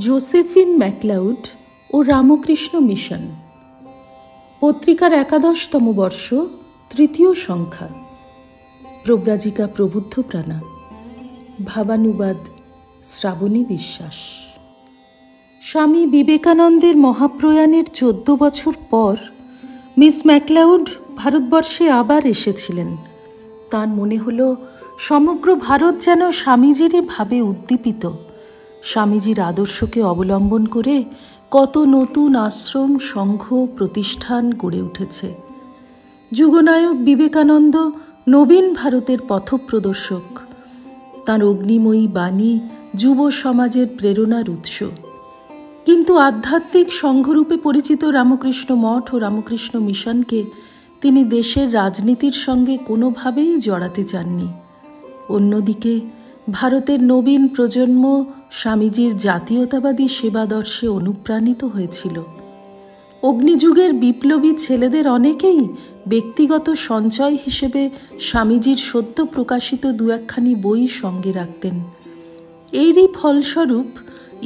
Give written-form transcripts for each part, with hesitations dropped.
Josephine MacLeod ও Ramakrishna mission. পত্রিকার ১১তম বর্ষ, তৃতীয় সংখ্যা। প্রব্রাজিকা প্রবুদ্ধ প্রাণা। ভাবানুবাদ শ্রাবণী বিশ্বাস। স্বামী বিবেকানন্দের মহাপ্রয়াণের ১৪ বছর পর মিস ম্যাকলাউড ভারতবর্ষে আবার এসেছিলেন। তার মনে হলো সমগ্র ভারত যেন স্বামীজিরই ভাবে উদ্দীপিত। স্বামীজির আদর্শকে অবলম্বন করে কত নতুন আশ্রম, সংঘ, প্রতিষ্ঠান গড়ে উঠেছে। যুগনায়ক বিবেকানন্দ নবীন ভারতের পথপ্রদর্শক। তাঁর অগ্নিময়ী বাণী যুব সমাজের প্রেরণার উৎস। কিন্তু আধ্যাত্মিক সংঘরূপে পরিচিত রামকৃষ্ণ মঠ ও রামকৃষ্ণ মিশনকে তিনি দেশের রাজনীতির সঙ্গে কোনোভাবেই জড়াতে চাননি। অন্যদিকে ভারতের নবীন প্রজন্ম স্বামীজির জাতীয়তাবাদী সেবাদর্শে অনুপ্রাণিত হয়েছিল। অগ্নিযুগের বিপ্লবী ছেলেদের অনেকেই ব্যক্তিগত সঞ্চয় হিসেবে স্বামীজির সদ্য প্রকাশিত দু একখানি বই সঙ্গে রাখতেন। এরই ফলস্বরূপ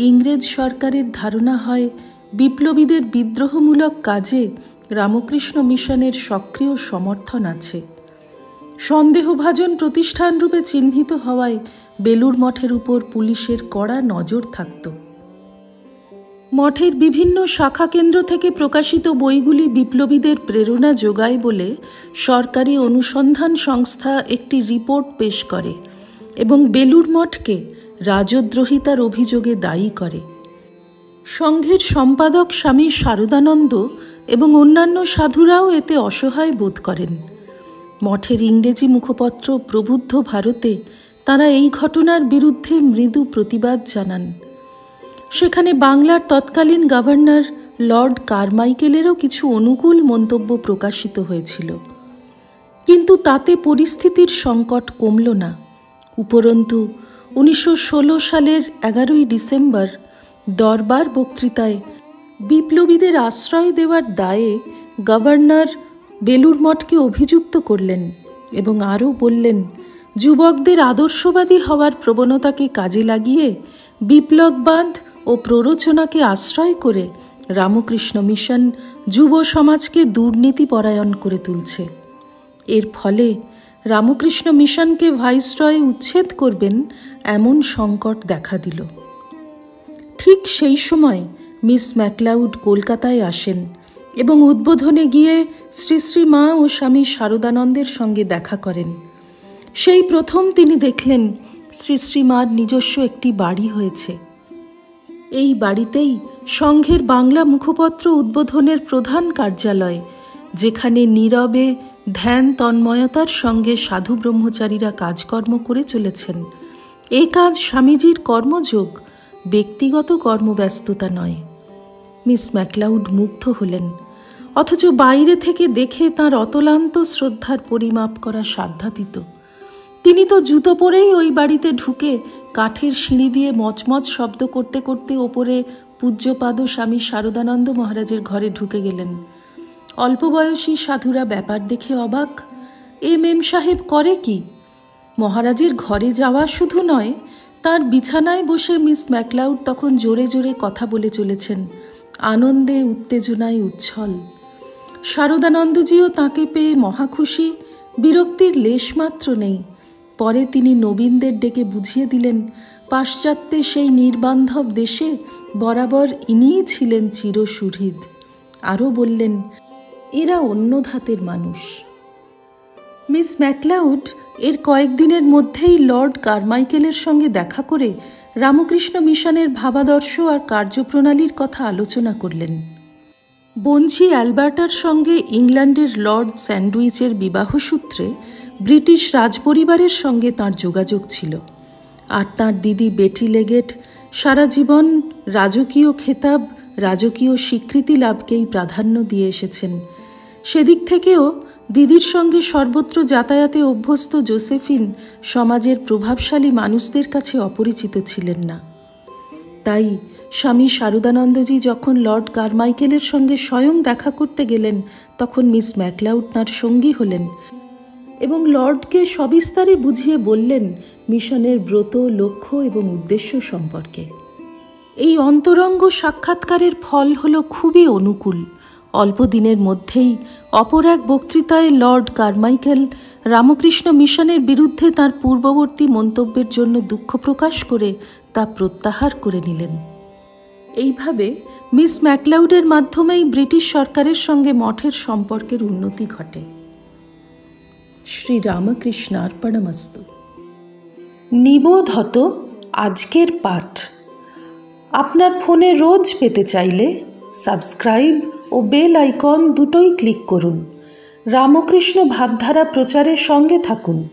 ইংরেজ সরকারের ধারণা হয় বিপ্লবীদের বিদ্রোহমূলক কাজে রামকৃষ্ণ মিশনের সক্রিয় সমর্থন আছে। সন্দেহভাজন প্রতিষ্ঠানরূপে চিহ্নিত হওয়ায় বেলুড় মঠের উপর পুলিশের কড়া নজর থাকত। মঠের বিভিন্ন শাখা কেন্দ্র থেকে প্রকাশিত বইগুলি বিপ্লবীদের প্রেরণা যোগায় বলে সরকারি অনুসন্ধান সংস্থা একটি রিপোর্ট পেশ করে এবং বেলুড় মঠকে রাজদ্রোহিতার অভিযোগে দায়ী করে। সংঘের সম্পাদক স্বামী শারদানন্দ এবং অন্যান্য সাধুরাও এতে অসহায় বোধ করেন। মঠের ইংরেজি মুখপত্র প্রবুদ্ধ ভারতে তাঁরা এই ঘটনার বিরুদ্ধে মৃদু প্রতিবাদ জানান। সেখানে বাংলার তৎকালীন গভর্নর লর্ড কারমাইকেলেরও কিছু অনুকূল মন্তব্য প্রকাশিত হয়েছিল। কিন্তু তাতে পরিস্থিতির সংকট কমল না। উপরন্তু ১৯১৬ সালের ১১ই ডিসেম্বর দরবার বক্তৃতায় বিপ্লবীদের আশ্রয় দেওয়ার দায়ে গভর্নর বেলুড় মঠকে অভিযুক্ত করলেন এবং আরও বললেন, যুবকদের আদর্শবাদী হওয়ার প্রবণতাকে কাজে লাগিয়ে বিপ্লববাদ ও প্ররোচনাকে আশ্রয় করে রামকৃষ্ণ মিশন যুব সমাজকে দুর্নীতিপরায়ণ করে তুলছে। এর ফলে রামকৃষ্ণ মিশনকে ভাইসরয় উচ্ছেদ করবেন এমন সংকট দেখা দিল। ঠিক সেই সময় মিস ম্যাকলাউড কলকাতায় আসেন এবং উদ্বোধনে গিয়ে শ্রী শ্রী মা ও স্বামী শারদানন্দের সঙ্গে দেখা করেন। সেই প্রথম তিনি দেখলেন শ্রী শ্রী মার নিজস্ব একটি বাড়ি হয়েছে। এই বাড়িতেই সংঘের বাংলা মুখপত্র উদ্বোধনের প্রধান কার্যালয়, যেখানে নীরবে ধ্যান তন্ময়তার সঙ্গে সাধু ব্রহ্মচারীরা কাজকর্ম করে চলেছেন। এ কাজ স্বামীজির কর্মযোগ, ব্যক্তিগত কর্মব্যস্ততা নয়। মিস ম্যাকলাউড মুগ্ধ হলেন, অথচ বাইরে থেকে দেখে তাঁর অতলান্ত শ্রদ্ধার পরিমাপ করা সাধ্যাতীত। তিনি তো জুতো পরেই ওই বাড়িতে ঢুকে কাঠের সিঁড়ি দিয়ে মচমচ শব্দ করতে করতে ওপরে পূজ্যপাদ স্বামী শারদানন্দ মহারাজের ঘরে ঢুকে গেলেন। অল্প বয়সী সাধুরা ব্যাপার দেখে অবাক। মেম সাহেব করে কি? মহারাজের ঘরে যাওয়া শুধু নয়, তার বিছানায় বসে মিস ম্যাকলাউড তখন জোরে জোরে কথা বলে চলেছেন, আনন্দে উত্তেজনায় উচ্ছল। শারদানন্দজিও তাঁকে পেয়ে মহাখুশি, বিরক্তির লেশমাত্র নেই। পরে তিনি নবীনদের ডেকে বুঝিয়ে দিলেন, পাশ্চাত্যে সেই নির্বান্ধব দেশে বরাবর ইনিই ছিলেন চিরসুহৃদ। আরও বললেন, এরা অন্য ধাতের মানুষ। মিস ম্যাকলাউড এর কয়েকদিনের মধ্যেই লর্ড কারমাইকেলের সঙ্গে দেখা করে রামকৃষ্ণ মিশনের ভাবাদর্শ আর কার্যপ্রণালীর কথা আলোচনা করলেন। বঞ্চি অ্যালবার্টার সঙ্গে ইংল্যান্ডের লর্ড স্যান্ডউইচের বিবাহসূত্রে ব্রিটিশ রাজপরিবারের সঙ্গে তাঁর যোগাযোগ ছিল, আর তাঁর দিদি বেটি লেগেট সারা জীবন রাজকীয় খেতাব, রাজকীয় স্বীকৃতি লাভকেই প্রাধান্য দিয়ে এসেছেন। সেদিক থেকেও দিদির সঙ্গে সর্বত্র যাতায়াতে অভ্যস্ত জোসেফিন সমাজের প্রভাবশালী মানুষদের কাছে অপরিচিত ছিলেন না। তাই স্বামী শারদানন্দজি যখন লর্ড কারমাইকেলের সঙ্গে স্বয়ং দেখা করতে গেলেন, তখন মিস ম্যাকলাউড তাঁর সঙ্গী হলেন এবং লর্ডকে সবিস্তারে বুঝিয়ে বললেন মিশনের ব্রত, লক্ষ্য এবং উদ্দেশ্য সম্পর্কে। এই অন্তরঙ্গ সাক্ষাৎকারের ফল হল খুবই অনুকূল। অল্প দিনের মধ্যেই অপর এক বক্তৃতায় লর্ড কারমাইকেল রামকৃষ্ণ মিশনের বিরুদ্ধে তাঁর পূর্ববর্তী মন্তব্যের জন্য দুঃখ প্রকাশ করে তা প্রত্যাহার করে নিলেন। এইভাবে মিস ম্যাকলাউডের মাধ্যমেই ব্রিটিশ সরকারের সঙ্গে মঠের সম্পর্কের উন্নতি ঘটে। শ্রী রামকৃষ্ণার্পণমস্তু। নিবোধত আজকের পাঠ আপনার ফোনে রোজ পেতে চাইলে সাবস্ক্রাইব ও বেল আইকন দুটোই ক্লিক করুন। রামকৃষ্ণ ভাবধারা প্রচারের সঙ্গে থাকুন।